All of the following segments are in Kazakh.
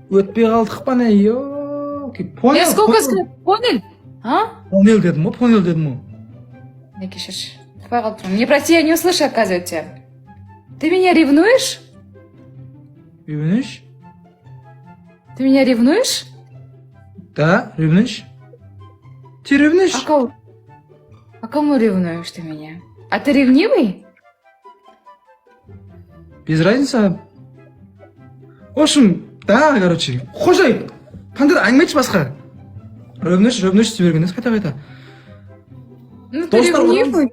Өтпей қалдық па не? Ёлки, понял? Сколько сказать? Понял? А? Понял дедім ғой, понял дедім ғой. Не кешірші. Тупай қалып тұрмын. Мне прости, я не услышу, оказывается. Ты меня ревнуешь? Ревнуешь? Ты меня ревнуешь? Да, ревнуешь. Ты ревнуешь? А кому ревнуешь ты меня? А ты ревнивый? Без разницы. В общем, да, короче. Қожай, қандай әңгіме айтшы басқа. Ревнуешь дей берген емес қайта-қайта. Ну ты ревнивый.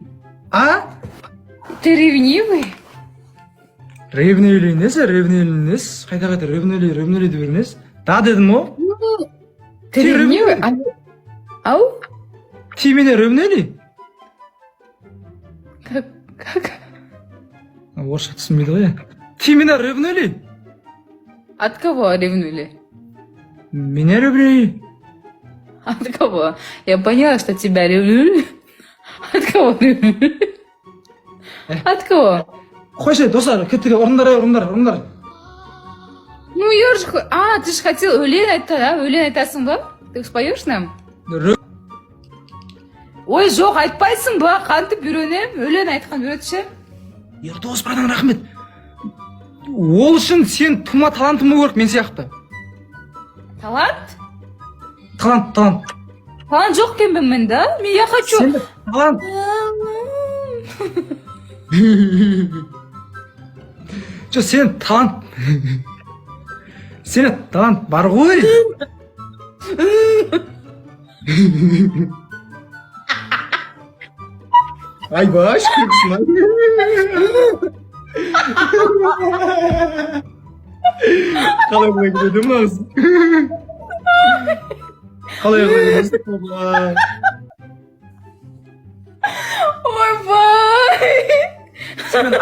А? Ты ревнивый? Ревнивый емес, қайта-қайта ревнивый дей берген емес. Да дедім ғой. Ты ревнивый? Ау? Ты меня ревнивый? Как? Орысша түсінбейді ғой. Ты меня ревнивый? От кого ревнули? Меня ревнивый? От кого? Я поняла, что тебя ревнули. От кого ревнули? От кого? Қойшы, достар, кеттіге, орындар. Ну, я же... А, ты же хотел өлең айтты, да? Өлең айтасың ба? Ты споешь нам? Ой, жоқ, айтпайсың ба? Қантып үйренем? Өлең айтқан үйретші. Ердос, братан, рахмет. Ол үшін сен тума талантың болу керек, мен сияқты. Талант? Талант. Талант жоқ екенмін мен, да? Мен я хочу... Сен талант. Жоқ, сен талант. Сен талант бар ғой. Айбаш, күлкісін ай. Қалай бұлай келеді ма өзің? Қалай бұлай келеді? Ойбай! Сенімен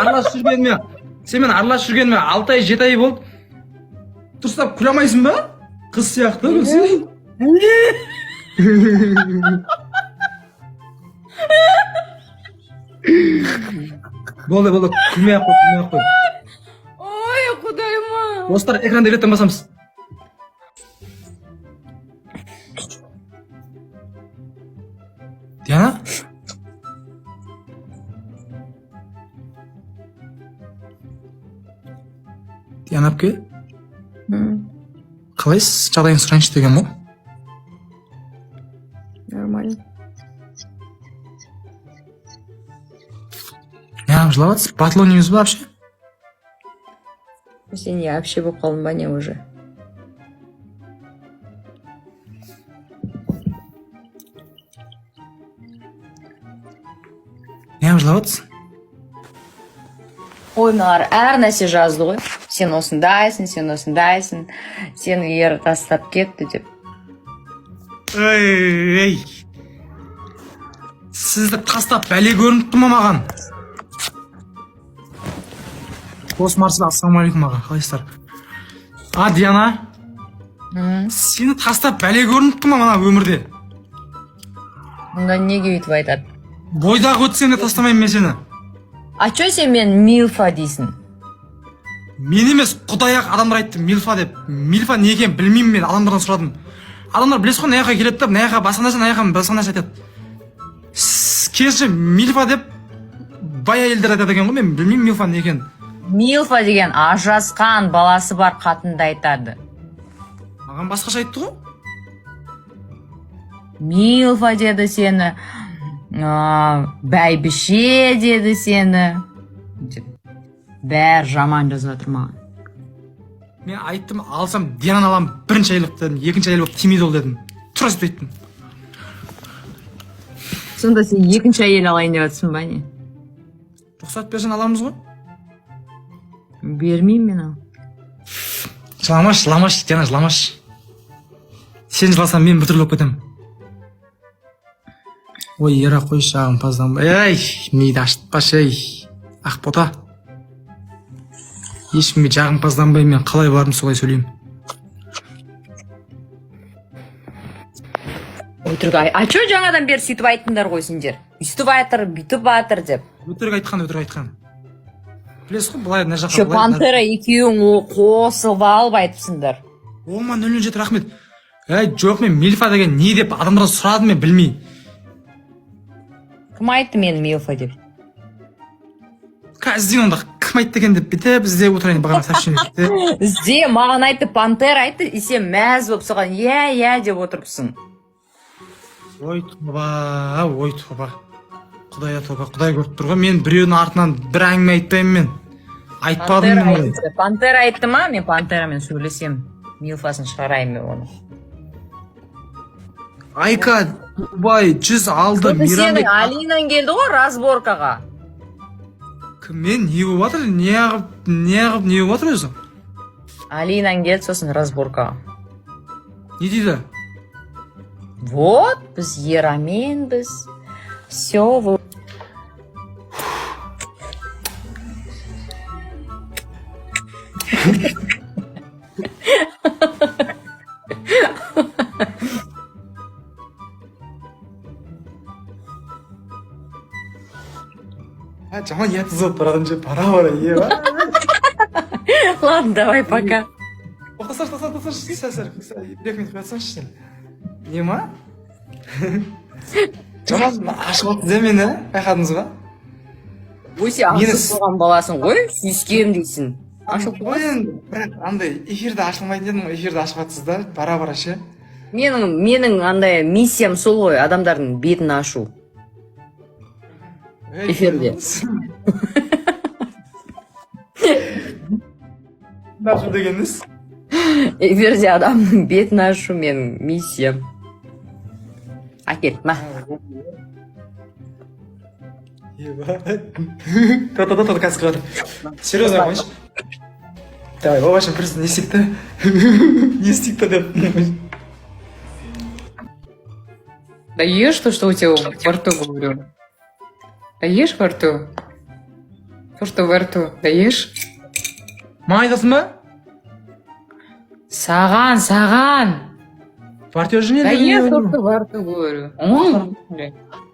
араласып жүргеніме 6 ай 7 ай болды. Дұрыстап күле алмайсың ба? Қыз сияқты күлсең. Болды, күлмей-ақ қой. Ой, құдайыма. Достар, экранды реттен басамыз. Диана? Диана әпке? Қалайсыз? Жағдайын сұрайыншы деген ғой? Нормально. Неғып жылаватсыз? Батыл ойнаймыз ба вообще? Сен не вообще болып қалдың ба не уже? Неғып жылаватсыз? Ой, мыналар әр нәрсе жазды ғой. Сен осындайсың, сен ер тастап кетті деп. Ей! Сізді тастап бәле көрініп тұр ма маған? Дос Марсыда, ассалаумағалейкум аға, қалайсыздар? А, Диана? Сені тастап бәле көрініп тұр ма мана өмірде? Мұнда неге өйтіп айтады? Бойдағы өтсем де тастамайым мен сені. А чё сен мен Милфа дейсің? Мен емес, құдай-ақ адамдар айтты Милфа деп. Милфа не екен білмеймін мен, адамдардан сұрадым. Адамдар білесіз ғой, мына жаққа келеді деп, мына жаққа басқа нәрсе, мына жаққа басқа нәрсе айтады. Керісінше Милфа деп бай әйелдер айтады екен ғой, мен білмеймін Милфа не екен. Милфа деген ажырасқан баласы бар қатынды айтады. Маған басқаша айтты ғой. Милфа деді сені, бәйбіше деді сені. Бәр жаман жазып жатыр маған. Мен айттым, алсам Диана алам, бірінші әйел болып дедім, екінші әйел болып тимейді ол дедім. Тура сөйтіп айттым. Сонда сен екінші әйел алайын деп жатсың ба не? Рұқсат берсең аламыз ғой. Бермеймін мен ал. Жыламашы, Диана, жыламашы. Сен жыласаң мен бір түрлі болып кетемін. Ой, ера қойшы жағымпаздан. Ей, миды ашытпашы, ей. Ақбота. Ешкімге жағымпазданбай, мен қалай барым солай сөйлеймін. Өтірік а чё жаңадан бері сөйтіп айттыңдар ғой сендер? Үстіп айтыр, бүйтіп айтыр деп. Өтірік айтқан. Білесіз ғой, былай мына жаққа. Шо пантера екеуің қосылып алып айтыпсыңдар. 10 007 рахмет. Жоқ, мен милфа деген не деп адамдардан сұрадым, мен білмей. Кім айтты мені Милфа деп? Қазір іздейін онда кім айтты екен деп бүйтіп іздеп отырайын бағана сообщение. Ізде, маған айтты, Пантера айтты, и сен мәз болып соған, иә деп отырыпсың. Ой тоба. Құдай көріп тұр ғой. Мен біреудің артынан бір әңгіме айтпаймын мен. Айтпадым мен. Пантера айтты ма? Мен Пантерамен сөйлесем. Милфасын шығарайын мен оны. Айка, Дубай 100 алды. Сенің Алинаң келді ғой разборкаға. Мен не болып жатыр? Не болып жатыр өзі? Алинаң келді, сосын разборкаға. Не дейді? Вот, біз Ераменбіз. Все, вы... Жаман ұятсыз болып барадым же, бара ие ба? Ладно, давай, пока. Тоқтасашы, сәл. 2 минут қоятсаңшы сен. Не ма? Жаман ашып отты де мені, байқадыңыз ба? Өсе ашып болған баласың ғой, сүйіскем дейсің. Ашып қойын, бірақ андай эфирді ашылмайтын едім, эфирді ашып атсыз да, бара ше. Менің андай миссиям сол ғой, адамдардың бетін ашу. Эфирде. Ашу дегеніңіз? Эфирде адамның бетін ашу менің миссиям. Әкет, ма? Та-та-та-та, қазір қылады. Серьезно қойшы. Давай, бабашым просто не істейік та. Не істейік та деп. Да ешь то, что у тебя во рту, говорю. Да ешь во рту. То, что во рту. Да ешь. Маған айтасың ба? Саған. Партияж не Да еді? ешь то, что во рту, говорю.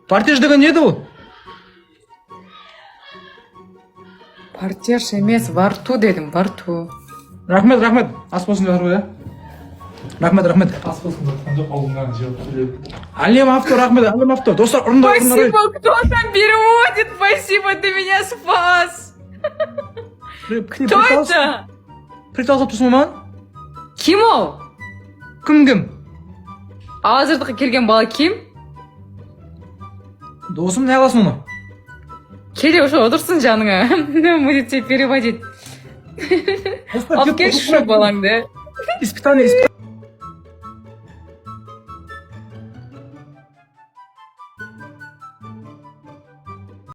Партияж деген не еді ол? Партияш емес, во рту дедім, во рту. Рахмет, ас болсын деп жатыр ғой, рахмет. Ас болсын деп жатқан жоқ, ауылыңнан жеп сөйлеп. Әлем авто. Достар, ұрындар. Спасибо, кто там переводит? Спасибо, ты меня спас. Кто это? Приталсап тұрсың ба маған? Ким ол? Кім? Азырдыққа келген бала ким? Досым, не аласың оны? Келе уже отырсын жаныңа. Будет тебе переводить. Алып келші балаңды. Испытание.